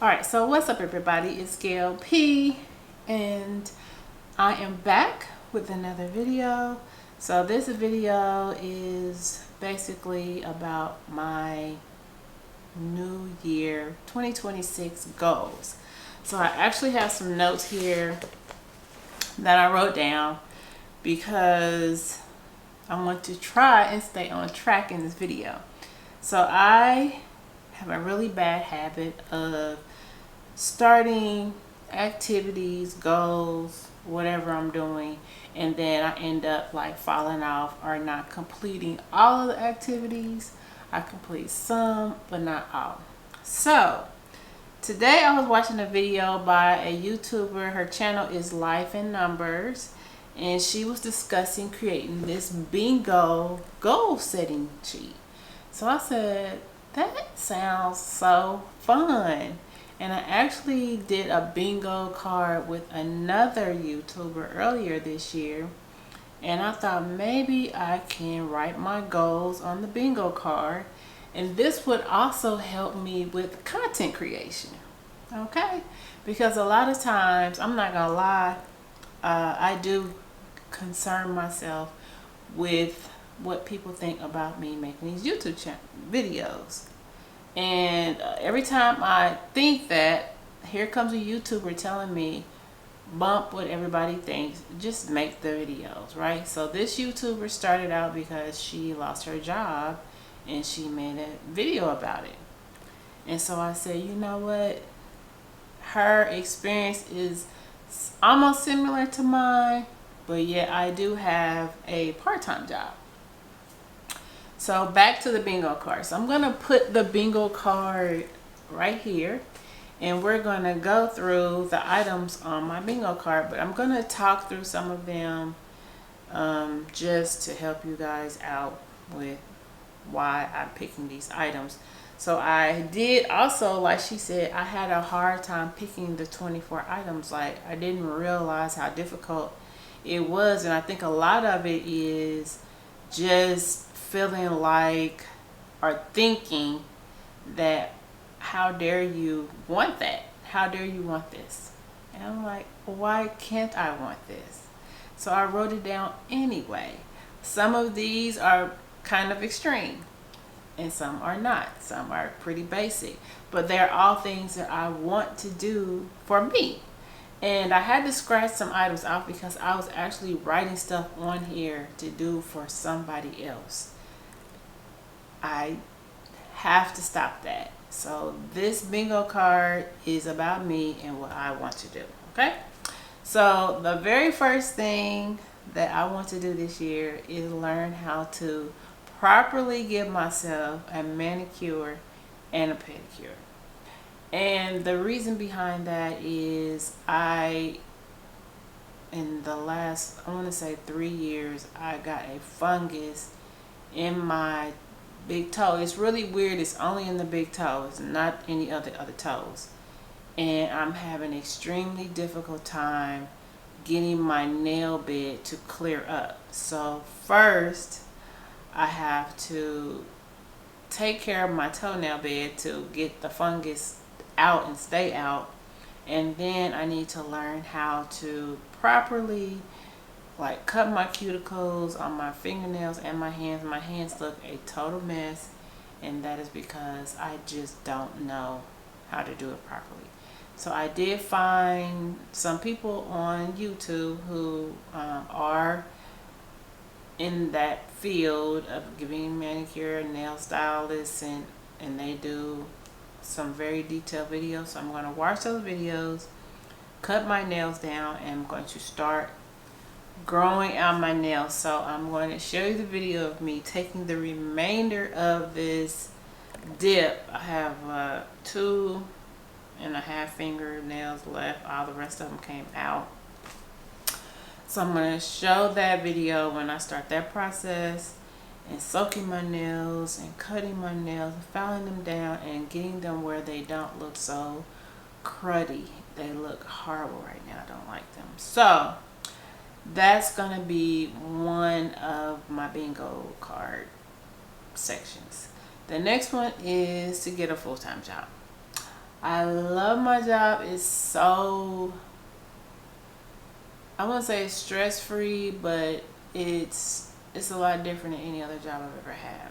Alright, so what's up everybody? It's Gail P and I am back with another video. So this video is basically about my new year 2026 goals. So I actually have some notes here that I wrote down because I want to try and stay on track in this video. So I have a really bad habit of starting activities, goals, whatever I'm doing, and then I end up like falling off or not completing all of the activities. I complete some, but not all. So today I was watching a video by a YouTuber. Her channel is Life in Numbers, and she was discussing creating this bingo goal setting sheet. So I said, that sounds so fun. And I actually did a bingo card with another YouTuber earlier this year. And I thought maybe I can write my goals on the bingo card. And this would also help me with content creation. Okay? Because a lot of times, I'm not going to lie, I do concern myself with what people think about me making these YouTube videos. And every time I think that, here comes a YouTuber telling me, bump what everybody thinks, just make the videos, right? So this YouTuber started out because she lost her job and she made a video about it. And so I said, you know what? Her experience is almost similar to mine, but yet I do have a part-time job. So back to the bingo card. So I'm going to put the bingo card right here, and we're going to go through the items on my bingo card, but I'm going to talk through some of them just to help you guys out with why I'm picking these items. So I did also, like she said, I had a hard time picking the 24 items. Like, I didn't realize how difficult it was, and I think a lot of it is just feeling like or thinking that, how dare you want that? How dare you want this? And I'm like, why can't I want this? So I wrote it down anyway. Some of these are kind of extreme and some are not. Some are pretty basic, but they're all things that I want to do for me. And I had to scratch some items off because I was actually writing stuff on here to do for somebody else. I have to stop that. So this bingo card is about me and what I want to do. Okay? So the very first thing that I want to do this year is learn how to properly give myself a manicure and a pedicure. And the reason behind that is in the last, I want to say 3 years, I got a fungus in my big toe. It's really weird. It's only in the big toe. It's not any other toes. And I'm having an extremely difficult time getting my nail bed to clear up. So first, I have to take care of my toenail bed to get the fungus out and stay out. And then I need to learn how to properly like cut my cuticles on my fingernails and my hands. My hands look a total mess, and that is because I just don't know how to do it properly. So I did find some people on YouTube who are in that field of giving manicure and nail stylists, and they do some very detailed videos. So I'm going to watch those videos, cut my nails down, and I'm going to start growing out my nails. So I'm going to show you the video of me taking the remainder of this dip. I have 2.5 fingernails left. All the rest of them came out. So I'm going to show that video when I start that process, and soaking my nails and cutting my nails, filing them down and getting them where they don't look so cruddy. They look horrible right now. I don't like them. So that's going to be one of my bingo card sections. The next one is to get a full-time job. I love my job. It's so, I wouldn't say it's stress-free, but it's a lot different than any other job I've ever had.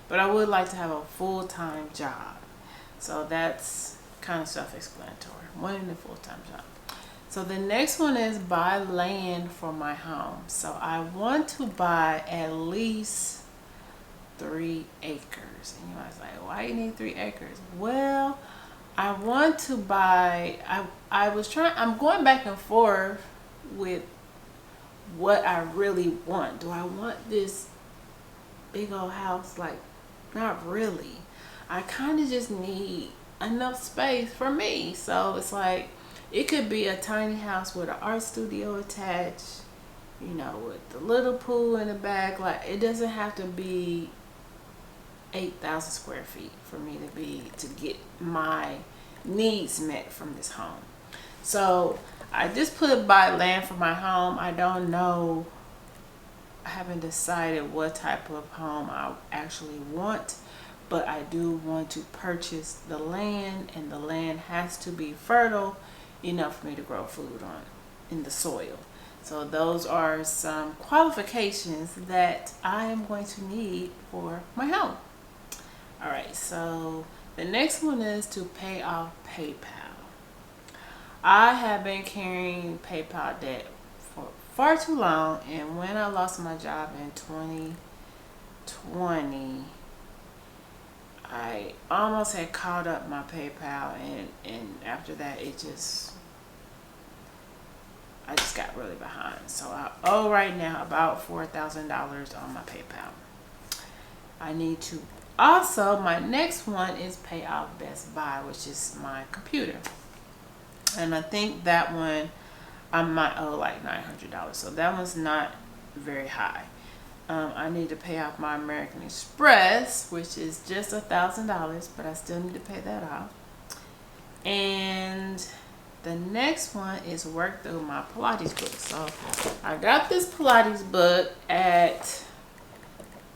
But I would like to have a full-time job. So that's kind of self-explanatory. Wanting a full-time job. So the next one is buy land for my home. So I want to buy at least 3 acres. And you might say, why you need 3 acres? Well, I want to buy, I'm going back and forth with what I really want. Do I want this big old house? Like, not really. I kind of just need enough space for me. So it's like, it could be a tiny house with an art studio attached, you know, with the little pool in the back. Like, it doesn't have to be 8,000 square feet for me to get my needs met from this home. So I just put buy land for my home. I don't know, I haven't decided what type of home I actually want, but I do want to purchase the land, and the land has to be fertile enough for me to grow food on in the soil. So those are some qualifications that I am going to need for my home. All right, so the next one is to pay off PayPal. I have been carrying PayPal debt for far too long, and when I lost my job in 2020, I almost had caught up my PayPal, and after that I just got really behind. So I owe right now about $4,000 on my PayPal. I need to also, my next one is pay off Best Buy, which is my computer. And I think that one I might owe like $900. So that one's not very high. I need to pay off my American Express, which is just $1,000, but I still need to pay that off. And the next one is work through my Pilates book. So I got this Pilates book at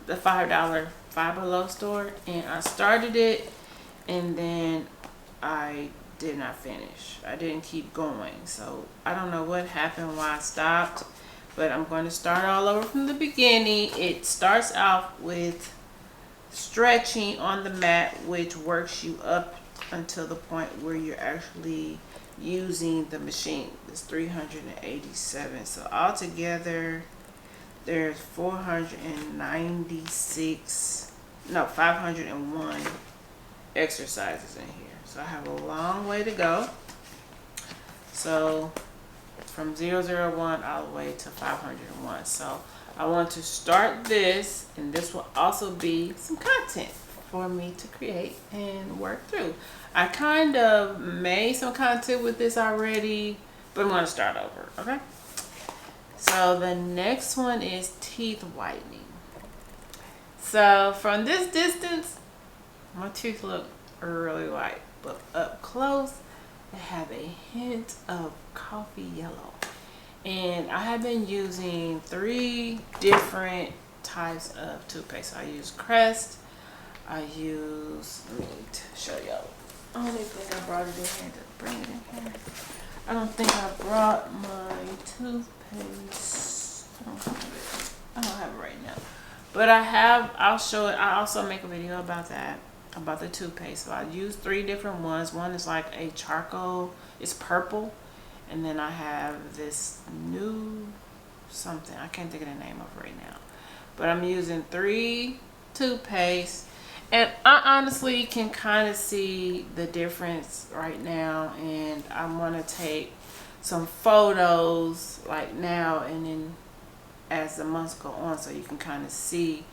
the $5 Five Below store, and I started it, and then I did not finish. I didn't keep going. So I don't know what happened, why I stopped, but I'm going to start all over from the beginning. It starts off with stretching on the mat, which works you up until the point where you're actually using the machine. It's 387. So altogether there's 501 exercises in here. So I have a long way to go. So from 001 all the way to 501. So I want to start this, and this will also be some content for me to create and work through. I kind of made some content with this already, but I'm going to start over, okay? So the next one is teeth whitening. So from this distance, my teeth look really white, but up close, they have a hint of coffee yellow. And I have been using 3 different types of toothpaste. I use Crest. I use, let me show y'all. I don't even think I brought it in here to bring it in here. I don't think I brought my toothpaste. I don't have it right now. But I'll show it. I also make a video about that, about the toothpaste. So I use 3 different ones. One is like a charcoal, it's purple. And then I have this new something. I can't think of the name of it right now. But I'm using 3 toothpaste. And I honestly can kind of see the difference right now. And I'm going to take some photos like now and then as the months go on, so you can kind of see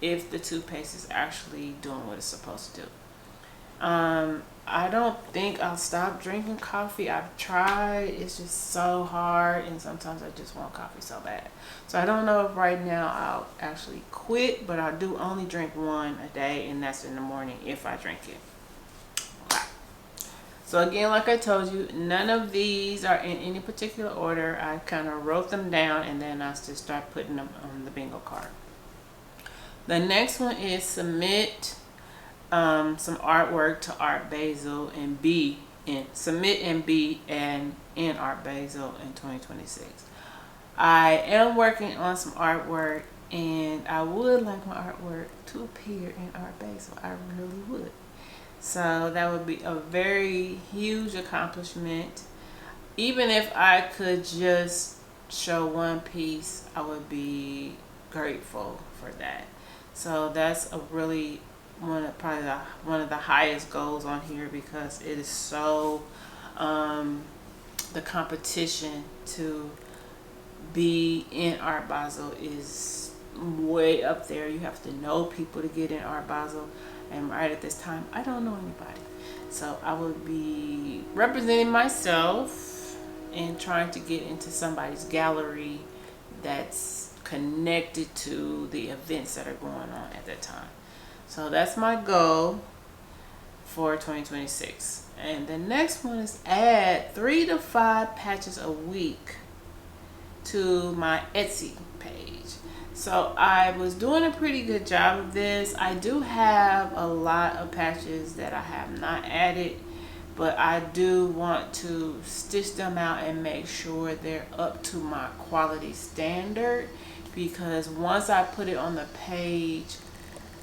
if the toothpaste is actually doing what it's supposed to do. I don't think I'll stop drinking coffee. I've tried. It's just so hard, and sometimes I just want coffee so bad. So I don't know if right now I'll actually quit, but I do only drink 1 a day, and that's in the morning if I drink it. Okay. So again, like I told you, none of these are in any particular order. I kind of wrote them down, and then I just start putting them on the bingo card. The next one is submit some artwork to Art Basel and be in submit and be and in Art Basel in 2026. I am working on some artwork, and I would like my artwork to appear in Art Basel. I really would. So that would be a very huge accomplishment. Even if I could just show one piece, I would be grateful for that. So that's a really one of the highest goals on here, because it is so the competition to be in Art Basel is way up there. You have to know people to get in Art Basel, and right at this time I don't know anybody. So I would be representing myself and trying to get into somebody's gallery that's connected to the events that are going on at that time. So that's my goal for 2026. And the next one is add 3 to 5 patches a week to my Etsy page. So I was doing a pretty good job of this. I do have a lot of patches that I have not added, but I do want to stitch them out and make sure they're up to my quality standard, because once I put it on the page,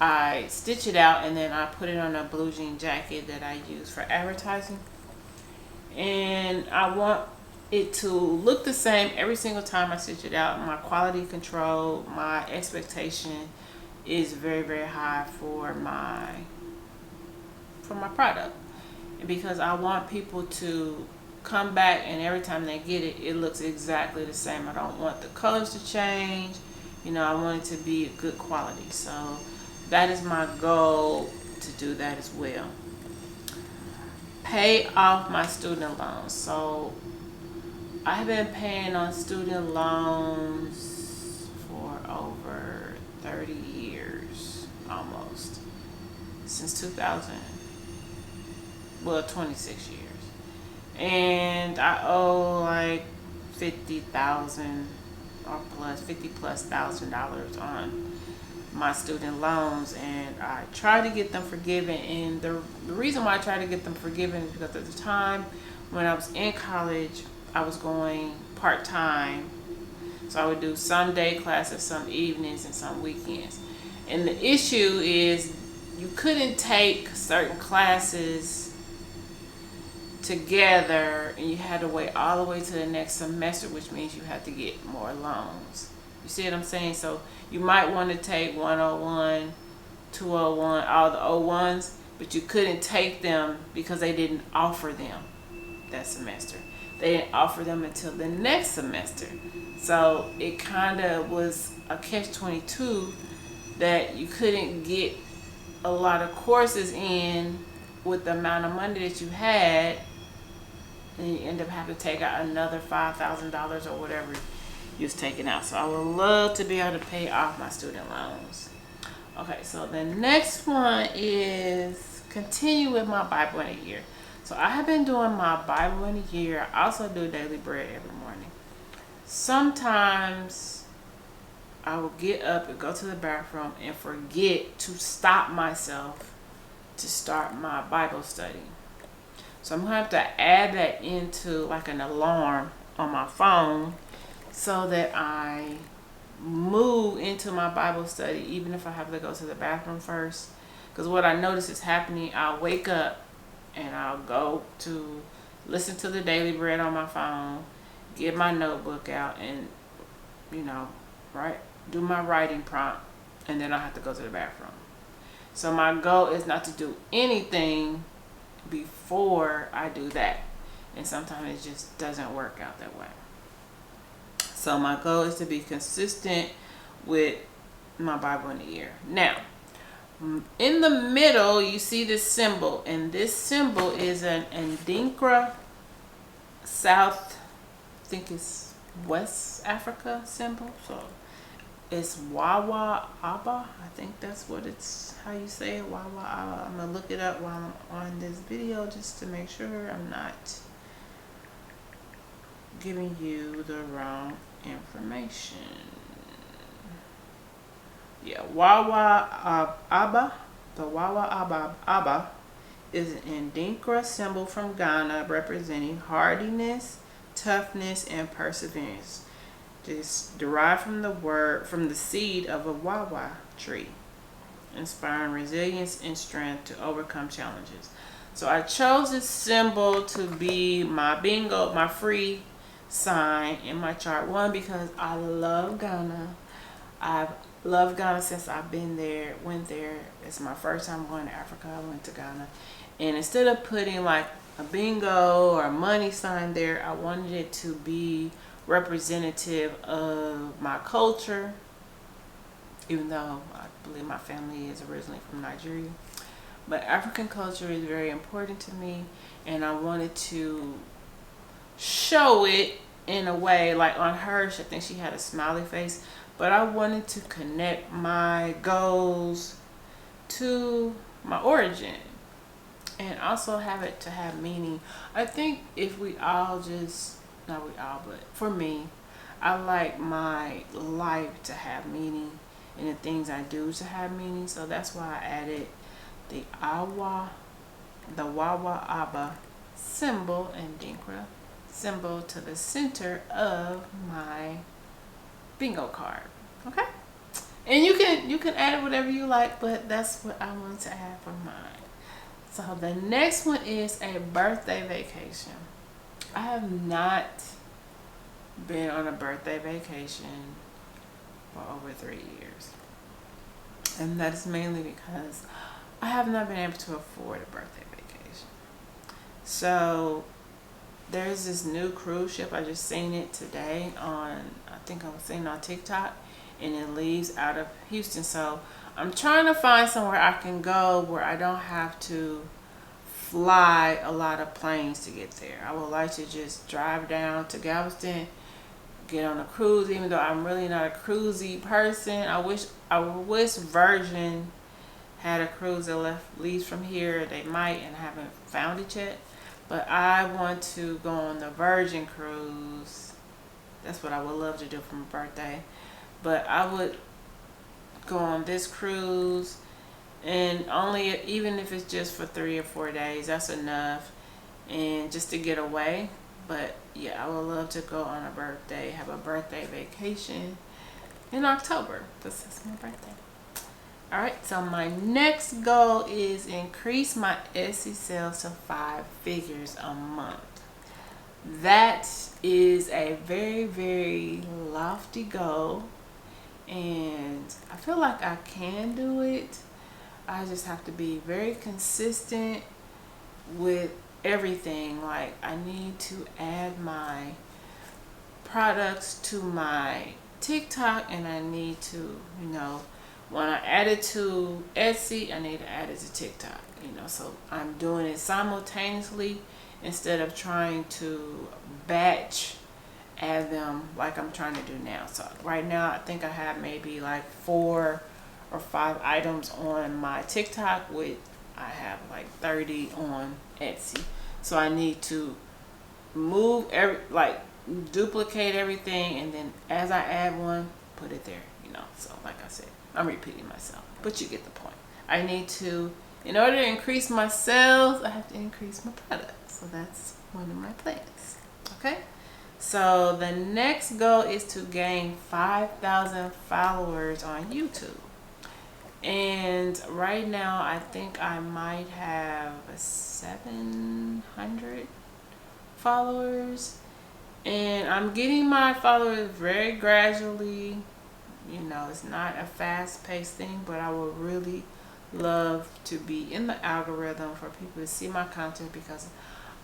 I stitch it out and then I put it on a blue jean jacket that I use for advertising, and I want it to look the same every single time I stitch it out. My quality control, my expectation is very, very high for my product, and because I want people to come back and every time they get it, it looks exactly the same. I don't want the colors to change. I want it to be good quality. So that is my goal, to do that as well. Pay off my student loans. So I have been paying on student loans for over 30 years, almost, since 2000, 26 years. And I owe like $50,000 or $50,000+ on my student loans, and I try to get them forgiven. And the reason why I try to get them forgiven is because at the time when I was in college, I was going part-time, so I would do some day classes, some evenings, and some weekends. And the issue is you couldn't take certain classes together, and you had to wait all the way to the next semester, which means you had to get more loans. You see what I'm saying? So you might want to take 101, 201, all the 01s, but you couldn't take them because they didn't offer them that semester. They didn't offer them until the next semester. So it kind of was a catch-22 that you couldn't get a lot of courses in with the amount of money that you had, and you end up having to take out another $5,000 or whatever you was taking out. So I would love to be able to pay off my student loans. Okay, so the next one is continue with my Bible in a year. So I have been doing my Bible in a year. I also do daily bread every morning. Sometimes I will get up and go to the bathroom and forget to stop myself to start my Bible study. So I'm going to have to add that into like an alarm on my phone so that I move into my Bible study even if I have to go to the bathroom first. Because what I notice is happening, I'll wake up and I'll go to listen to the daily bread on my phone, get my notebook out, and do my writing prompt, and then I'll have to go to the bathroom. So my goal is not to do anything before I do that, and sometimes it just doesn't work out that way. So my goal is to be consistent with my Bible in a year. Now, in the middle, you see this symbol, and this symbol is an Adinkra South, I think it's West Africa symbol. So it's Wawa Aba. I think that's how you say it, Wawa Aba. I'm gonna look it up while I'm on this video just to make sure I'm not giving you the wrong information. Yeah, Wawa Aba, The Wawa Aba is an Adinkra symbol from Ghana representing hardiness, toughness, and perseverance. This derived from the seed of a Wawa tree, inspiring resilience and strength to overcome challenges. So I chose this symbol to be my bingo, my free sign in my chart. One, because I love Ghana. I've loved Ghana since I've been there, went there. It's my first time going to Africa. I went to Ghana. And instead of putting like a bingo or a money sign there, I wanted it to be representative of my culture, even though I believe my family is originally from Nigeria. But African culture is very important to me, and I wanted to show it in a way, like on her, I think she had a smiley face, but I wanted to connect my goals to my origin and also have it to have meaning. I think if we all just, not we all, but for me, I like my life to have meaning and the things I do to have meaning. So that's why I added the Wawa Aba symbol and Adinkra symbol to the center of my bingo card. Okay, and you can add whatever you like, but that's what I want to add for mine. So the next one is a birthday vacation. I have not been on a birthday vacation for over 3 years, and that's mainly because I have not been able to afford a birthday vacation. So there's this new cruise ship. I just seen it today on, I think I was seeing on TikTok, and it leaves out of Houston. So I'm trying to find somewhere I can go where I don't have to fly a lot of planes to get there. I would like to just drive down to Galveston, get on a cruise, even though I'm really not a cruisy person. I wish Virgin had a cruise that leaves from here. They might, and I haven't found it yet. But I want to go on the Virgin cruise. That's what I would love to do for my birthday. But I would go on this cruise, and only, even if it's just for 3 or 4 days, that's enough, and just to get away. But yeah, I would love to go on have a birthday vacation in October, because it's my birthday. All right, so my next goal is increase my Etsy sales to 5 figures a month. That is a very, very lofty goal, and I feel like I can do it. I just have to be very consistent with everything. Like, I need to add my products to my TikTok, and I need to, when I add it to Etsy, I need to add it to TikTok, so I'm doing it simultaneously instead of trying to batch add them like I'm trying to do now. So right now, I think I have maybe like 4 or 5 items on my TikTok, I have like 30 on Etsy. So I need to duplicate everything, and then as I add one, put it there, So like I said, I'm repeating myself, but you get the point. I need to, in order to increase my sales, I have to increase my products. So that's one of my plans. Okay. So the next goal is to gain 5,000 followers on YouTube. And right now, I think I might have 700 followers. And I'm getting my followers very gradually. It's not a fast-paced thing, but I would really love to be in the algorithm for people to see my content, because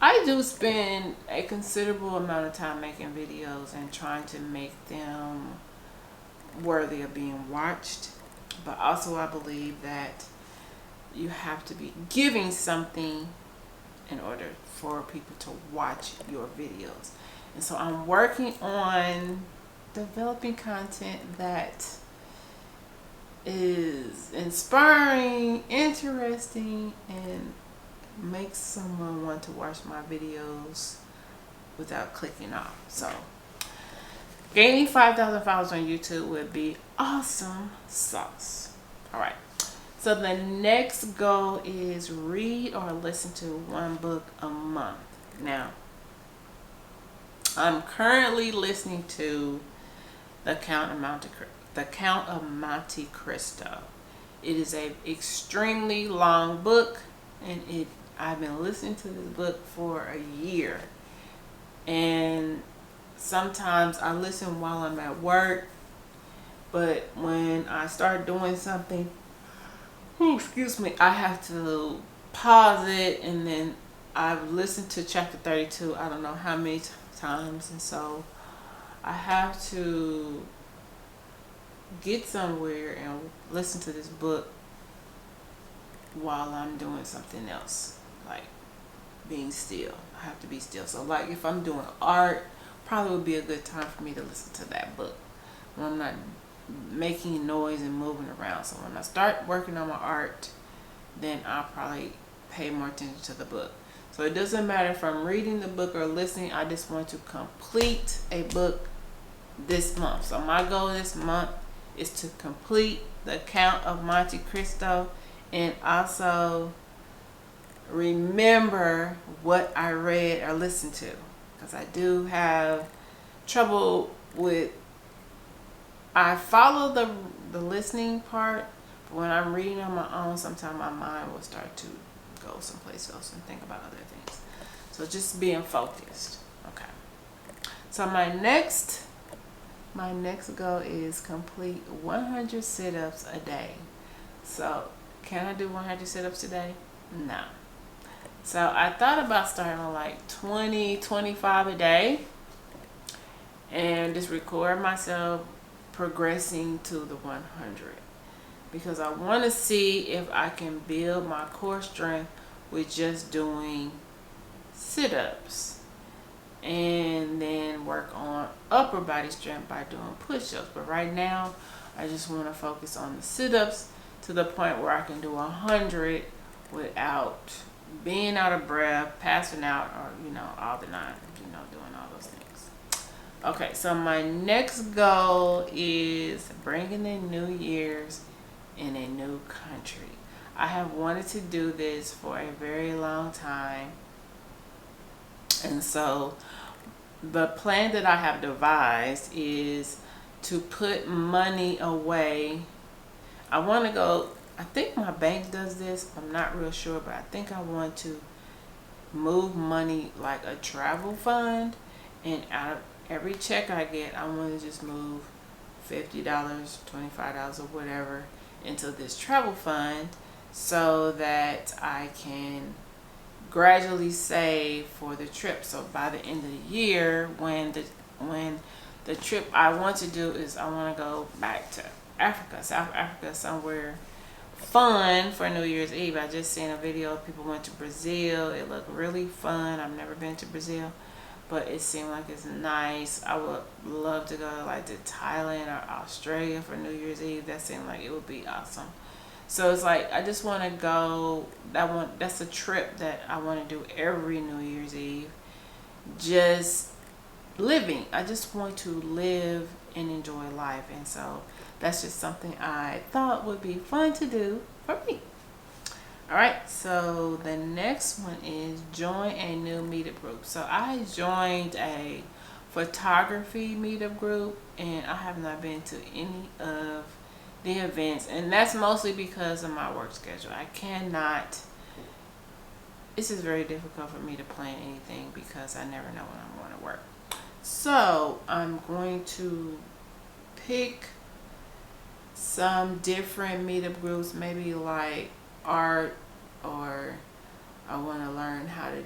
I do spend a considerable amount of time making videos and trying to make them worthy of being watched. But also, I believe that you have to be giving something in order for people to watch your videos. And so I'm working on developing content that is inspiring, interesting, and makes someone want to watch my videos without clicking off. So gaining 5,000 followers on YouTube would be awesome sauce. All right. So the next goal is read or listen to one book a month. Now, I'm currently listening to The Count of Monte Cristo. It is a extremely long book, and I've been listening to this book for a year. And sometimes I listen while I'm at work, but when I start doing something, excuse me, I have to pause it, and then I've listened to chapter 32 I don't know how many times, and so I have to get somewhere and listen to this book while I'm doing something else, like being still. I have to be still. So like if I'm doing art, probably would be a good time for me to listen to that book when I'm not making noise and moving around. So when I start working on my art, then I'll probably pay more attention to the book. So it doesn't matter if I'm reading the book or listening, I just want to complete a book this month. So my goal this month is to complete The Count of Monte Cristo, and also remember what I read or listened to, because I do have trouble with, I follow the listening part, but when I'm reading on my own, sometimes my mind will start to go someplace else and think about other things. So just being focused. Okay. So my next goal is complete 100 sit-ups a day. So can I do 100 sit-ups today? No. So I thought about starting on like 20, 25 a day, and just record myself progressing to the 100, because I want to see if I can build my core strength with just doing sit-ups, and then work on upper body strength by doing push-ups. But right now I just want to focus on the sit-ups to the point where I can do 100 without being out of breath, passing out, or all the nine, doing all those things. Okay, so my next goal is bringing in New Year's in a new country. I have wanted to do this for a very long time, and so the plan that I have devised is to put money away. I want to go, I think my bank does this, I'm not real sure, but I think I want to move money like a travel fund, and out of every check I get, I want to just move $50, $25 or whatever into this travel fund, so that I can gradually save for the trip. So by the end of the year, when the trip I want to do is, I want to go back to Africa, South Africa, somewhere fun for New Year's Eve. I just seen a video of people went to Brazil. It looked really fun. I've never been to Brazil, but it seemed like it's nice. I would love to go like to Thailand or Australia for New Year's Eve. That seemed like it would be awesome. So it's like I just want to go. That's a trip that I want to do every New Year's Eve. Just living. I just want to live and enjoy life, and so that's just something I thought would be fun to do for me. Alright, so the next one is join a new meetup group. So I joined a photography meetup group, and I have not been to any of the events, and that's mostly because of my work schedule. This is very difficult for me to plan anything because I never know when I'm going to work. So I'm going to pick some different meetup groups, maybe like art, or I want to learn how to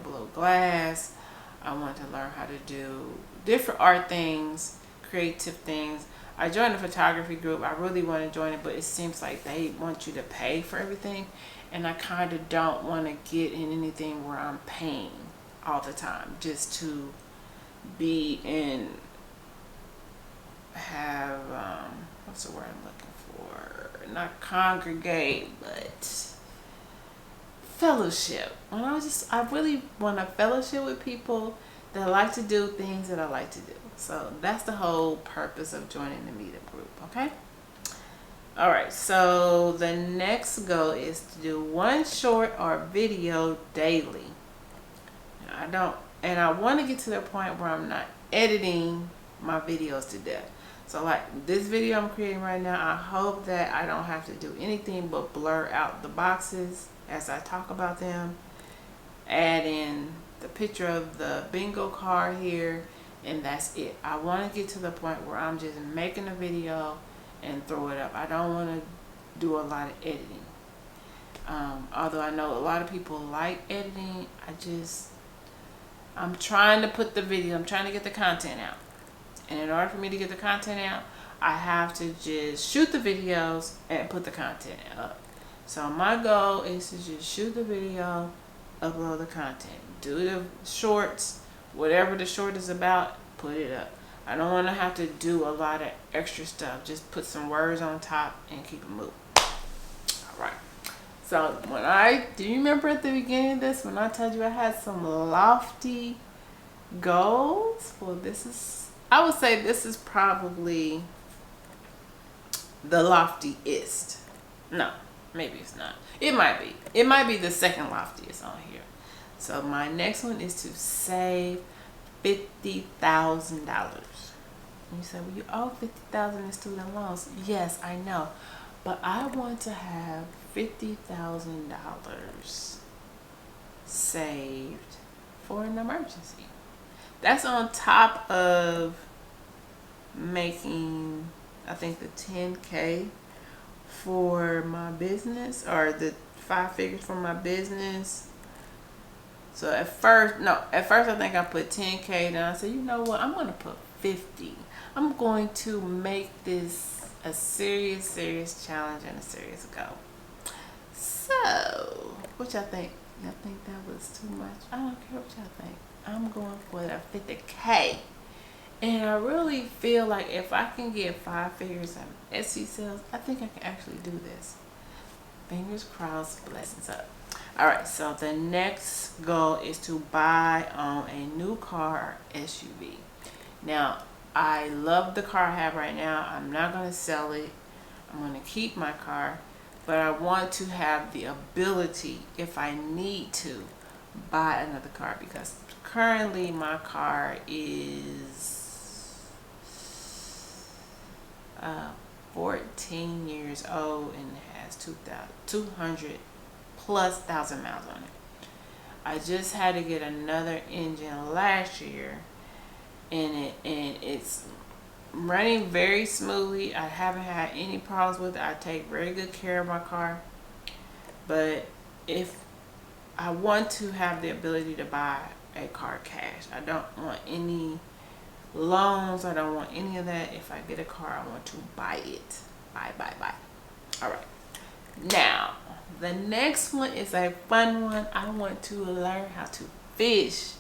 blow glass. I want to learn how to do different art things, creative things. I joined a photography group. I really want to join it, but it seems like they want you to pay for everything, and I kind of don't want to get in anything where I'm paying all the time just to be in, have what's the word I'm looking for? Not congregate, but fellowship. I really want to fellowship with people that like to do things that I like to do. So that's the whole purpose of joining the meetup group. Okay. All right, so the next goal is to do one short or video daily. And I want to get to the point where I'm not editing my videos to death. So like this video I'm creating right now, I hope that I don't have to do anything but blur out the boxes as I talk about them, add in the picture of the bingo card here, and that's it. I want to get to the point where I'm just making a video and throw it up. I don't want to do a lot of editing. Although I know a lot of people like editing, I'm trying to put the video, I'm trying to get the content out. And in order for me to get the content out, I have to just shoot the videos and put the content up. So my goal is to just shoot the video, upload the content, do the shorts, whatever the short is about, put it up. I don't want to have to do a lot of extra stuff. Just put some words on top and keep it moving. All right. So do you remember at the beginning of this when I told you I had some lofty goals? Well, I would say this is probably the loftiest. No, maybe it's not. It might be. It might be the second loftiest on here. So my next one is to save $50,000. You say, well, you owe $50,000 in student loans. Yes, I know. But I want to have $50,000 saved for an emergency. That's on top of making, I think, the 10K for my business, or the 5 figures for my business. So at first I think I put 10K, then I said, you know what, I'm going to put 50. I'm going to make this a serious challenge and a serious goal. So, what y'all think? Y'all think that was too much? I don't care what y'all think. I'm going for the 50K. And I really feel like if I can get 5 figures on Etsy sales, I think I can actually do this. Fingers crossed, blessings up. Alright, so the next goal is to buy a new car or SUV. Now, I love the car I have right now. I'm not going to sell it. I'm going to keep my car. But I want to have the ability, if I need to, buy another car. Because currently my car is 14 years old and has 200 plus thousand miles on it. I just had to get another engine last year, and it's running very smoothly. I haven't had any problems with it. I take very good care of my car. But if I want to have the ability to buy a car cash, I don't want any loans, I don't want any of that. If I get a car, I want to buy it. Buy. All right. Now, the next one is a fun one. I want to learn how to fish.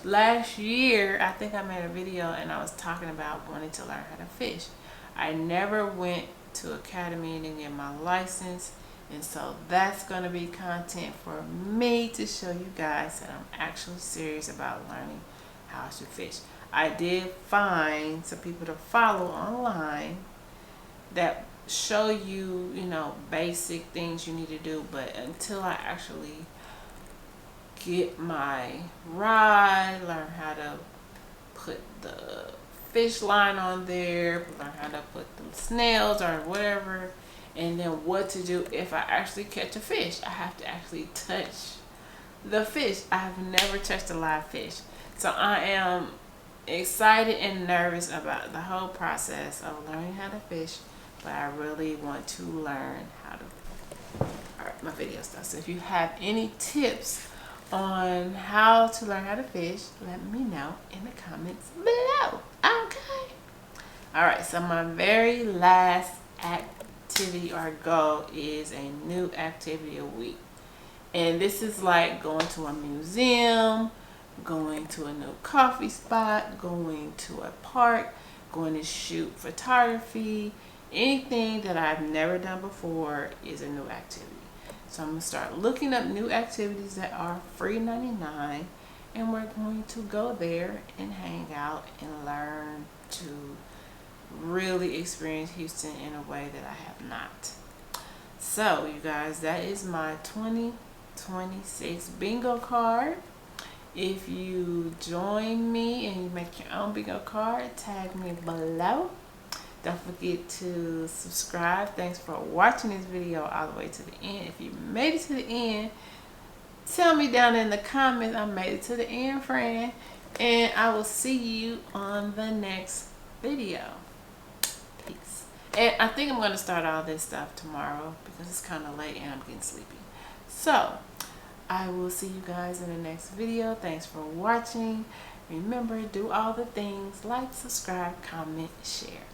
Last year, I think I made a video and I was talking about wanting to learn how to fish. I never went to academy to get my license, and so that's going to be content for me to show you guys that I'm actually serious about learning how to fish. I did find some people to follow online that show you, basic things you need to do, but until I actually get my rod, learn how to put the fish line on there, learn how to put them snails or whatever, and then what to do if I actually catch a fish. I have to actually touch the fish. I have never touched a live fish. So I am excited and nervous about the whole process of learning how to fish, but I really want to learn how to. Alright, my video stuff. So if you have any tips on how to learn how to fish, let me know in the comments below. Okay. Alright, so my very last activity or goal is a new activity a week. And this is like going to a museum, going to a new coffee spot, going to a park, going to shoot photography. Anything that I've never done before is a new activity. So I'm going to start looking up new activities that are free 99, and we're going to go there and hang out and learn to really experience Houston in a way that I have not. So you guys, that is my 2026 bingo card. If you join me and you make your own bingo card, tag me below. Don't forget to subscribe. Thanks for watching this video all the way to the end. If you made it to the end, tell me down in the comments I made it to the end, friend. And I will see you on the next video. Peace. And I think I'm going to start all this stuff tomorrow because it's kind of late and I'm getting sleepy. So I will see you guys in the next video. Thanks for watching. Remember, do all the things: like, subscribe, comment, share.